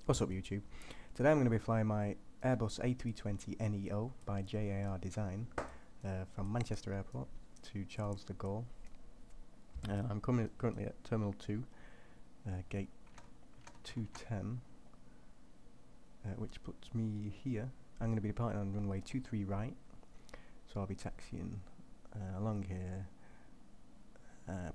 What's up YouTube? Today I'm going to be flying my Airbus A320NEO by JAR Design from Manchester Airport to Charles de Gaulle. I'm currently at Terminal 2, Gate 210, which puts me here. I'm going to be departing on runway 23 right, so I'll be taxiing along here,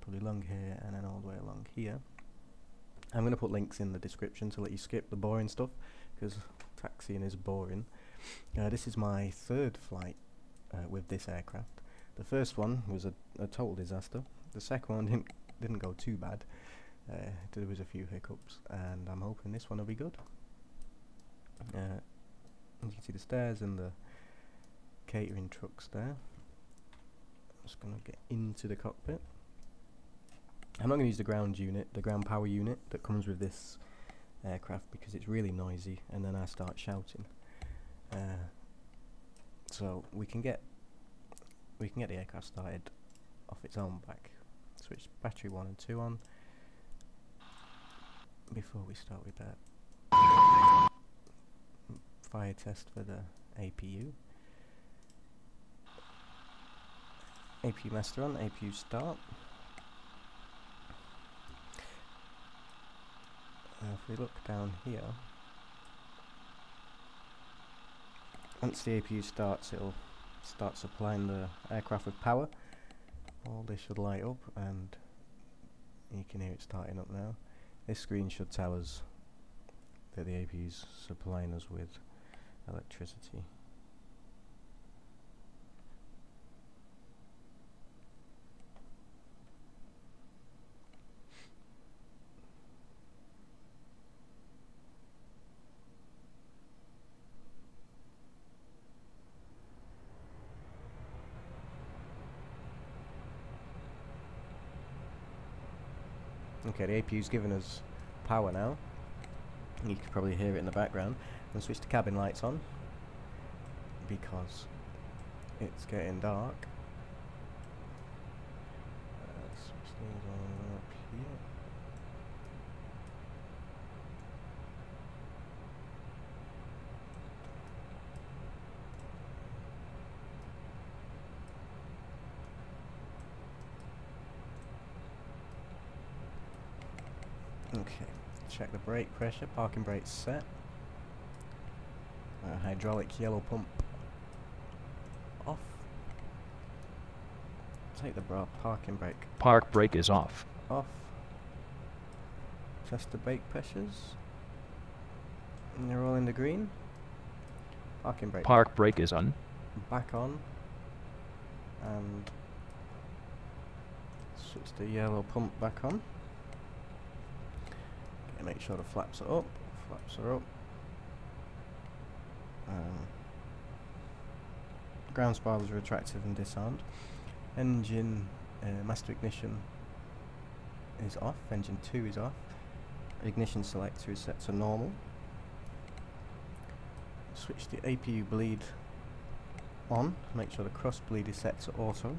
probably along here, and then all the way along here. I'm going to put links in the description to let you skip the boring stuff, because taxiing is boring. This is my third flight with this aircraft. The first one was a total disaster. The second one didn't go too bad. There was a few hiccups, and I'm hoping this one will be good. You can see the stairs and the catering trucks there. I'm just going to get into the cockpit. I'm not going to use the ground unit, the ground power unit that comes with this aircraft, because it's really noisy and then I start shouting. So we can get the aircraft started off its own back. Switch battery 1 and 2 on before we start with that fire test for the APU. APU master on, APU start. If we look down here, once the APU starts, it'll start supplying the aircraft with power. All this should light up, and you can hear it starting up now. This screen should tell us that the APU is supplying us with electricity. Okay, the APU's giving us power now. You can probably hear it in the background. I'm going to switch the cabin lights on because it's getting dark. Switch these on up here. Okay, check the brake pressure, parking brake set. Hydraulic yellow pump off. Take the parking brake. Park brake is off. Off. Test the brake pressures. And they're all in the green. Parking brake. Park brake is on. Back on. And switch the yellow pump back on. Make sure the flaps are up. Flaps are up. Ground spoilers are retracted and disarmed. Engine master ignition is off. Engine 2 is off. Ignition selector is set to normal. Switch the APU bleed on. Make sure the cross bleed is set to auto.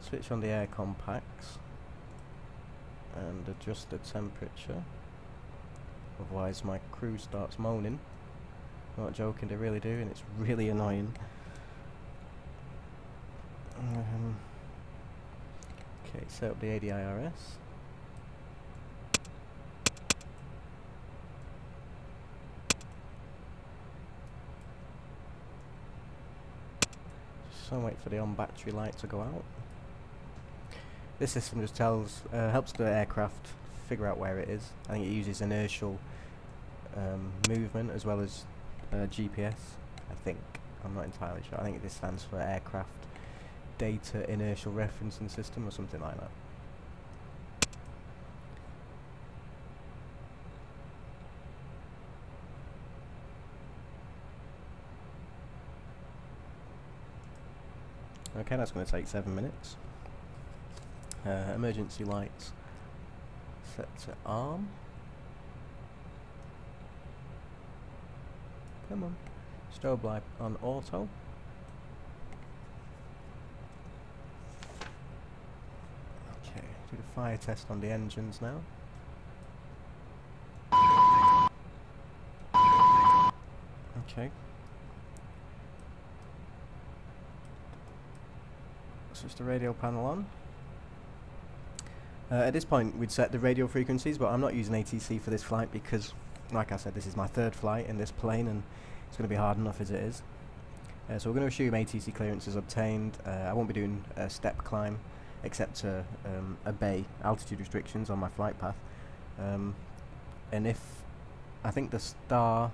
Switch on the air compacts and adjust the temperature, otherwise my crew starts moaning. I'm not joking, they really do, and it's really annoying. Okay, set up the ADIRS. So wait for the on battery light to go out. This system just helps the aircraft figure out where it is. I think it uses inertial movement as well as GPS, I think. I'm not entirely sure. I think this stands for Aircraft Data Inertial Referencing System or something like that. Okay, that's going to take 7 minutes. Emergency lights set to arm. Come on. Strobe light on auto. Okay, do the fire test on the engines now. Okay. Switch the radio panel on. At this point we'd set the radio frequencies, but I'm not using ATC for this flight because, like I said, this is my third flight in this plane and it's going to be hard enough as it is. So we're going to assume ATC clearance is obtained. I won't be doing a step climb except to obey altitude restrictions on my flight path. And if I think the star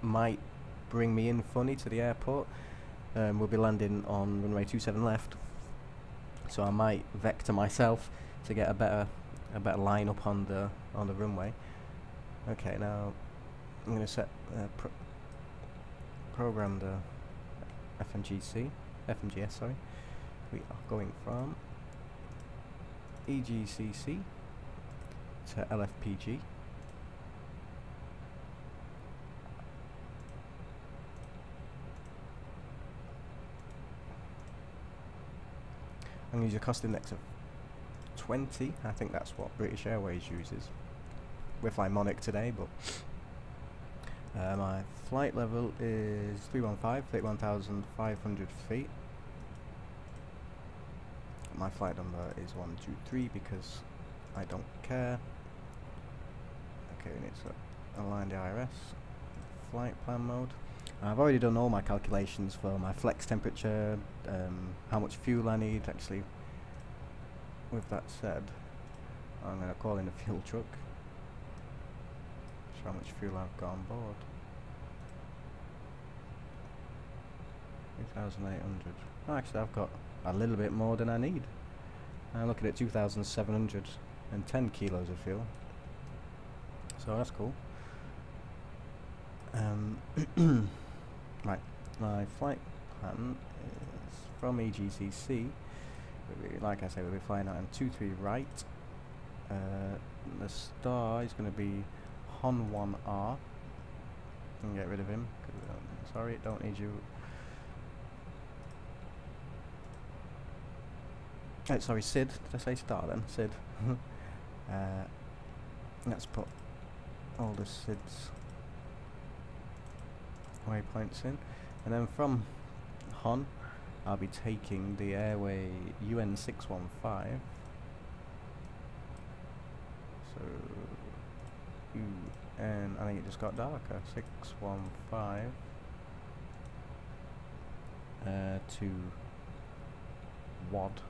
might bring me in funny to the airport, we'll be landing on runway 27 left, so I might vector myself to get a better line up on the runway. Okay, now I'm going to set program the FMGS, sorry. We are going from EGCC to LFPG. I'm going to use a cost index of 20. I think that's what British Airways uses. We're flying Monarch today, but my flight level is 315, 31,500 feet. My flight number is 123 because I don't care. Okay, we need to align the IRS. Flight plan mode. I've already done all my calculations for my flex temperature, how much fuel I need. Actually, with that said, I'm going to call in a fuel truck. Show how much fuel I've got on board. 3,800. Oh, actually, I've got a little bit more than I need. I'm looking at 2,710 kilos of fuel. So that's cool. Right, my flight plan is from EGCC. Like I say, we'll be flying out in 23 right. The star is going to be Hon 1R. Can get rid of him. Sorry, don't need you. Sorry, Sid. Did I say star then? Sid. Let's put all the Sids waypoints in, and then from Hon I'll be taking the airway UN615. So UN, I think it just got darker. 615 to WAD.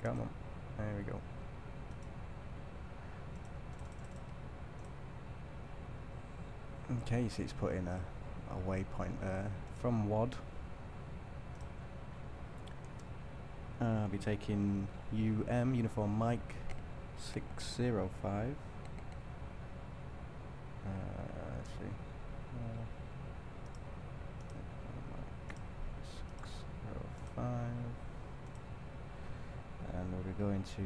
Come on, there we go. Okay, you see it's put in a waypoint there. From WAD, I'll be taking Uniform Mike 605. Let's see. Mike 605. And we'll be going to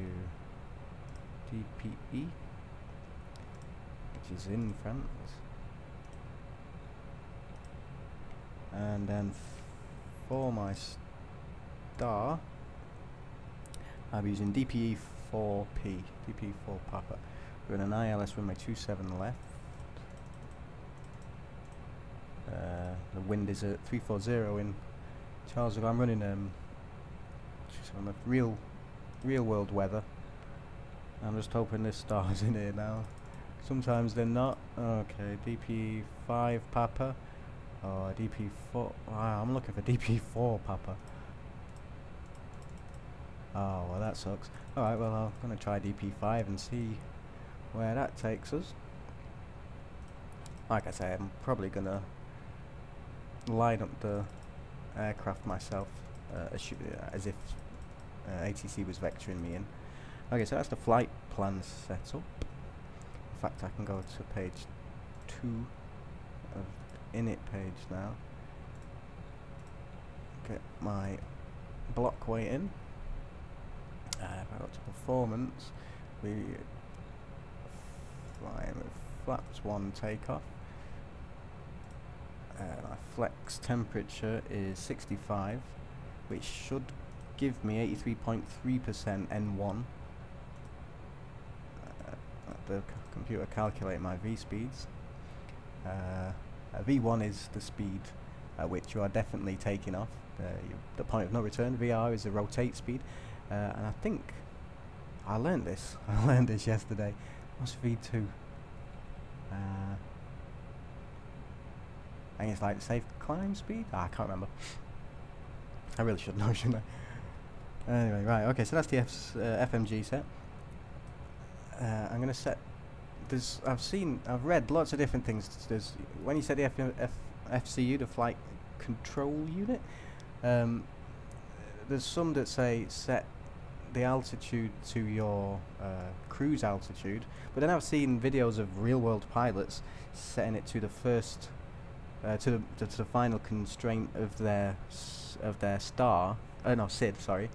DPE, which is in France. And then for my star, I'll be using DPE 4P, DPE 4 Papa. We're in an ILS runway 27 left. The wind is at 340 in Charles de Gaulle. I'm running on the real world weather. I'm just hoping this star's in here now. Sometimes they're not. Okay, DP 5 Papa or DP 4. Wow, I'm looking for DP 4 Papa. Oh, well that sucks. Alright, well I'm gonna try DP 5 and see where that takes us. Like I say, I'm probably gonna line up the aircraft myself, as if ATC was vectoring me in. Okay, so that's the flight plan setup. In fact, I can go to page 2 of init page now. Get my block weight in. If I go to performance, we fly with flaps 1 takeoff. My flex temperature is 65, which should give me 83.3% N1. the computer calculate my V speeds. V1 is the speed at which you are definitely taking off. The point of no return. VR is the rotate speed, and I think I learned this. I learned this yesterday. What's V2? I think it's like safe climb speed. I can't remember. I really should know, shouldn't I? Anyway, right. Okay, so that's the FMG set. I'm gonna set. I've read lots of different things. There's when you set the FCU, the flight control unit. There's some that say set the altitude to your cruise altitude, but then I've seen videos of real-world pilots setting it to the first, to the final constraint of their SID, sorry,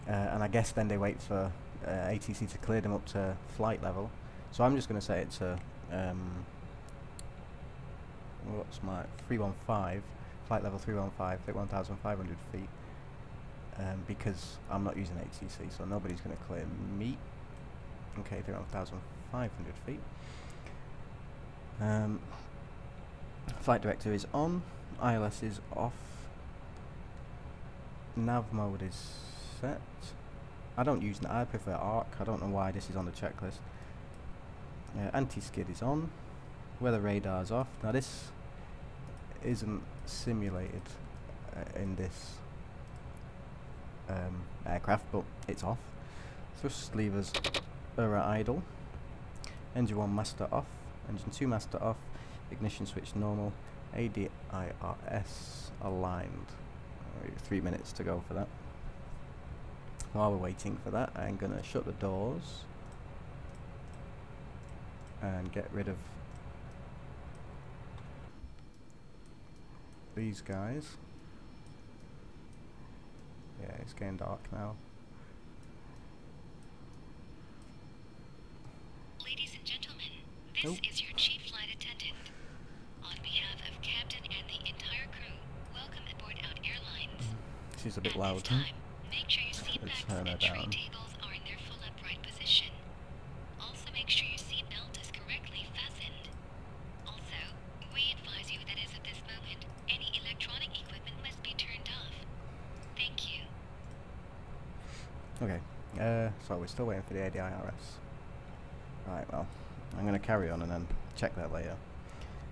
and I guess then they wait for ATC to clear them up to flight level. So I'm just going to set it to what's my 315, flight level 315, 1,500 feet. Because I'm not using ATC, so nobody's going to clear me. Okay, 1,500 feet. Flight director is on, ILS is off, nav mode is set. I don't use I prefer ARC. I don't know why this is on the checklist. Anti-skid is on, weather radar is off. Now this isn't simulated in this aircraft, but it's off. Thrust levers are at idle. Engine 1 master off, engine 2 master off, ignition switch normal, ADIRS aligned. 3 minutes to go for that. While we're waiting for that, I'm going to shut the doors and get rid of these guys. Yeah, it's getting dark now. Ladies and gentlemen, this is your chief flight attendant. On behalf of Captain and the entire crew, welcome aboard Out Airlines. She's a bit At loud. this time, make sure your seat Let's backs turn her and tray down. tables are in their full upright position. Also, make sure your seat belt is correctly fastened. Also, we advise you that as of this moment, any electronic equipment must be turned off. Thank you. Okay, so we're still waiting for the ADIRS. Right, well, I'm going to carry on and then check that later.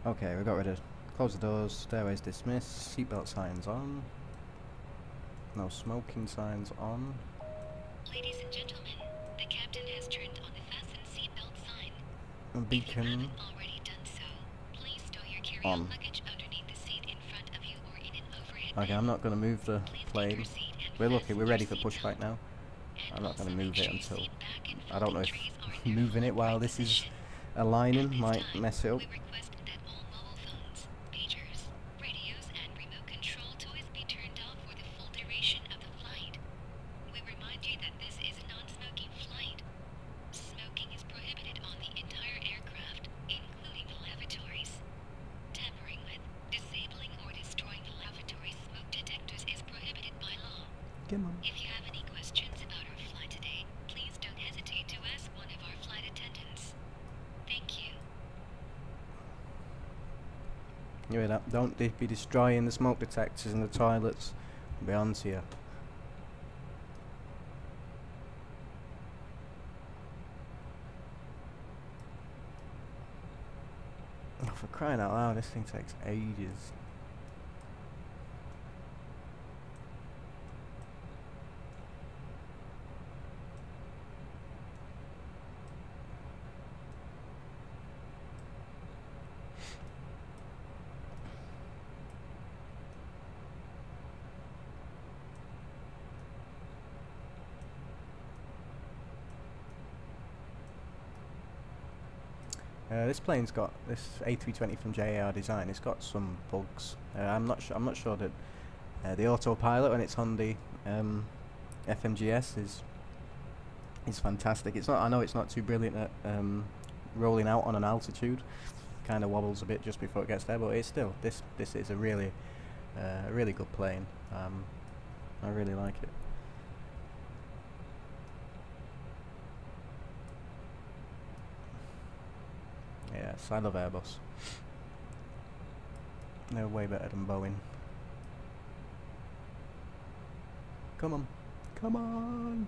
Okay, we got rid of, close the doors, stairways dismissed, seatbelt signs on, no smoking signs on. Ladies and gentlemen, the captain has turned on the fasten seatbelt sign. And If you beacon haven't already done so, please stow your carry-on luggage underneath the seat in front of you or in an overhead Okay, bin. I'm not going to move the Please take plane. your seat and We're lucky, fasten we're your ready for seat pushback belt. now. And I'm not going also to move make it sure your until, seat back and I don't know folding if trays are in their moving full it while upright this is position. aligning At this might time, mess it up. we request that all mobile phones, pagers, radios, and remote control toys be turned off for the full duration of the flight. We remind you that this is a non-smoking flight. Smoking is prohibited on the entire aircraft, including the lavatories. Tampering with, disabling, or destroying the lavatory smoke detectors is prohibited by law. Come on. If you have any questions about our flight today, please don't hesitate to ask one of our flight attendants. Thank you. You hear that? Don't be destroying the smoke detectors in the toilets. I'll be on to you. Oh, for crying out loud, this thing takes ages. This plane's got this A320 from JAR Design. It's got some bugs. I'm not sure that the autopilot when it's on the FMGS is fantastic. It's not. I know it's not too brilliant at rolling out on an altitude. Kind of wobbles a bit just before it gets there, but it's still this is a really good plane. I really like it. Yes, I love Airbus. They're way better than Boeing. Come on. Come on!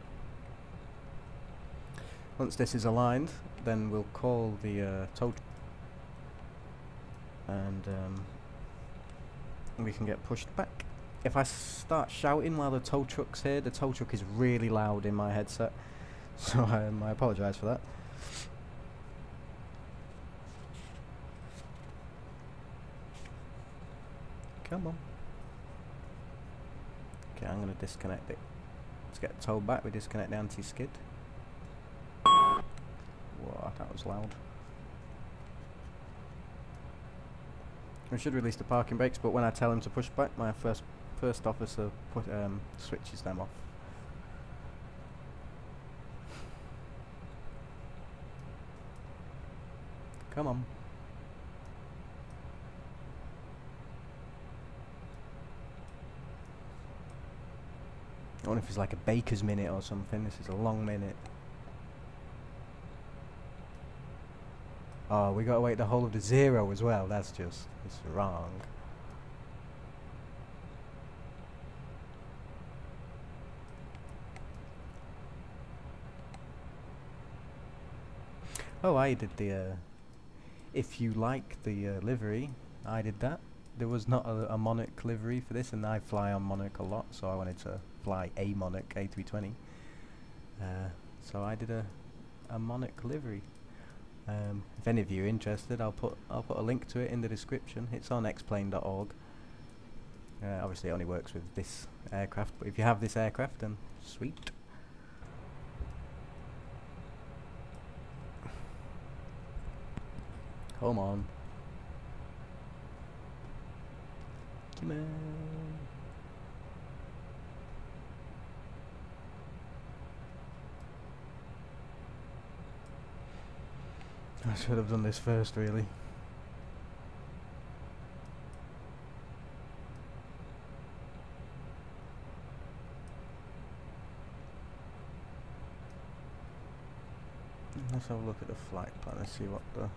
Once this is aligned, then we'll call the tow and we can get pushed back. If I start shouting while the tow truck's here, the tow truck is really loud in my headset, so I apologise for that. Come on. Okay, I'm going to disconnect it. Let's get towed back. We disconnect the anti-skid. Whoa, that was loud. We should release the parking brakes, but when I tell him to push back, my first officer switches them off. Come on. I wonder if it's like a baker's minute or something. This is a long minute. Oh, we gotta wait the whole of the 0 as well. That's just, it's wrong. Oh, I did the, if you like the livery, I did that. There was not a Monarch livery for this, and I fly on Monarch a lot, so I wanted to fly a Monarch A320. So I did a Monarch livery. If any of you are interested, I'll put a link to it in the description. It's on XPlane.org. Obviously, it only works with this aircraft, but if you have this aircraft, then sweet. Come on. Come on. I should have done this first, really. Let's have a look at the flight plan and see what the...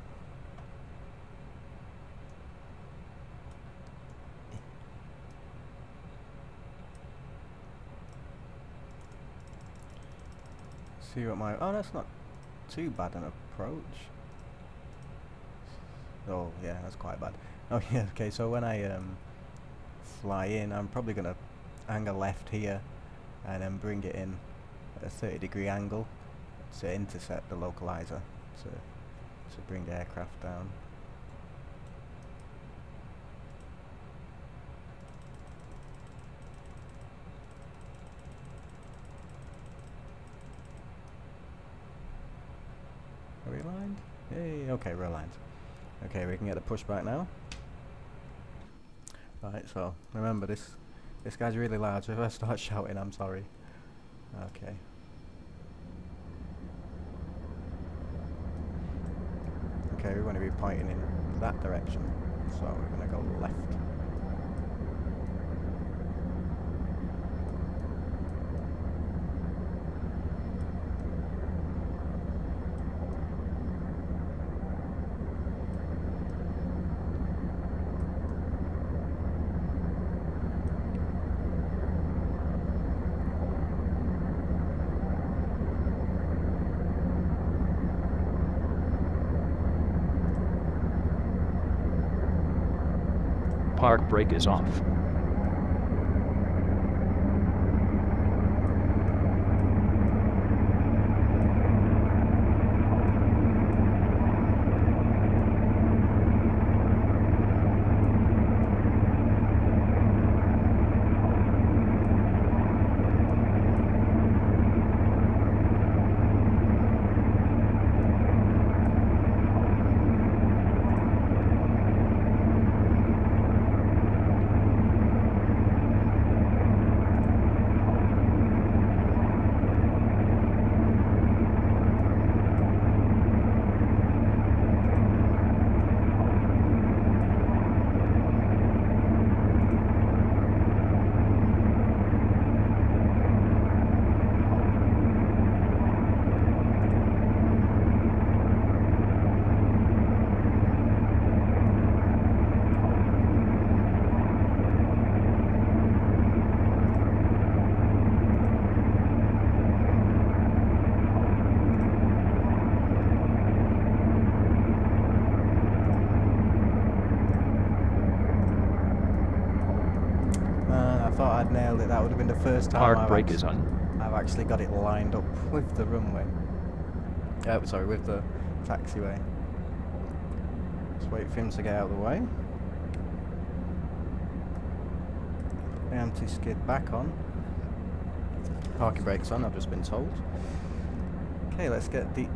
See what my... Oh, that's not too bad an approach. Oh, yeah, that's quite bad. Oh, yeah, okay, so when I fly in, I'm probably going to angle left here and then bring it in at a 30-degree angle to intercept the localizer to bring the aircraft down. Are we aligned? Hey, okay, we're aligned. Okay, we can get the pushback now. Right, so remember this guy's really loud, so if I start shouting, I'm sorry. Okay. Okay, we're going to be pointing in that direction, so we're going to go left. Park brake is off. been the first time Hard brake is on. I've actually got it lined up with the runway. Sorry, with the taxiway. Let's wait for him to get out of the way. The anti-skid back on. Parking brakes on, I've just been told. Okay, let's get the...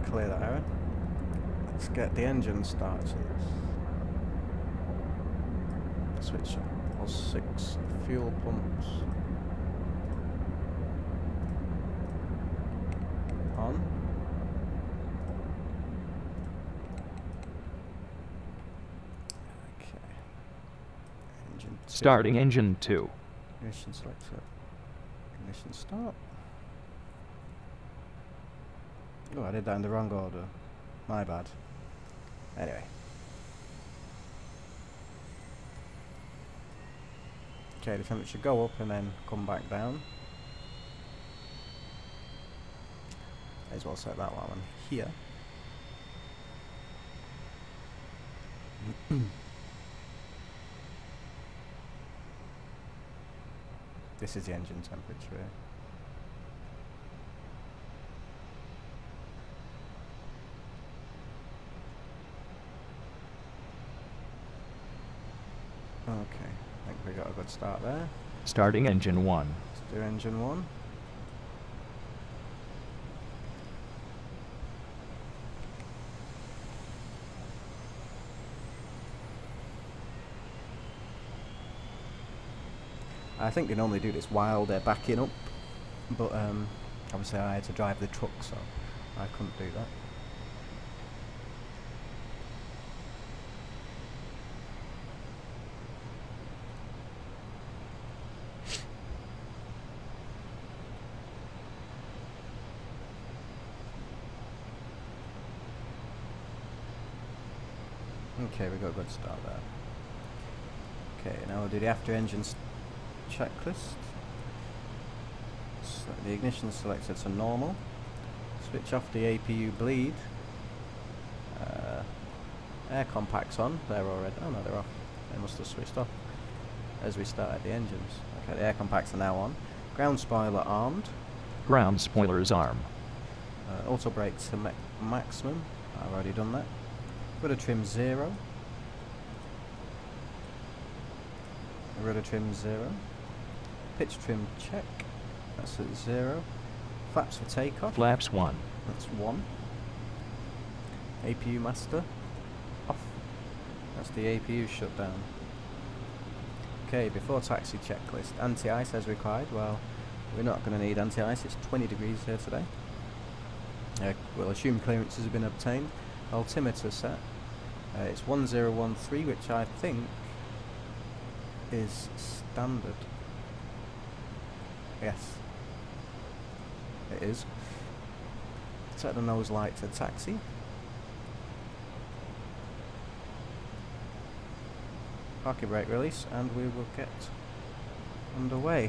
Clear that error. Let's get the engine started. Switch all 6 fuel pumps on. Okay. Engine 2. Starting engine 2. Ignition selector. Ignition start. Oh, I did that in the wrong order. My bad. Anyway. Okay, the temperature should go up and then come back down. May as well set that one here. This is the engine temperature. Okay, I think we got a good start there. Starting engine 1. Let's do engine 1. I think they normally do this while they're backing up, but obviously I had to drive the truck, so I couldn't do that. Okay, we got a good start there. Okay, now we'll do the after engine checklist. So the ignition selector to normal. Switch off the APU bleed. Air compacts on. They're already. Oh no, they're off. They must have switched off as we started the engines. Okay, the air compacts are now on. Ground spoiler armed. Ground spoilers arm. Auto brake to maximum. I've already done that. Rudder trim 0. Rudder trim 0. Pitch trim check. That's at 0. Flaps for takeoff. Flaps 1. That's 1. APU master off. That's the APU shutdown. Okay, before taxi checklist. Anti-ice as required. Well, we're not going to need anti-ice. It's 20 degrees here today. We'll assume clearances have been obtained. Altimeter set. It's 1013, which I think is standard. Yes, it is. Set the nose light to taxi. Parking brake release, and we will get underway.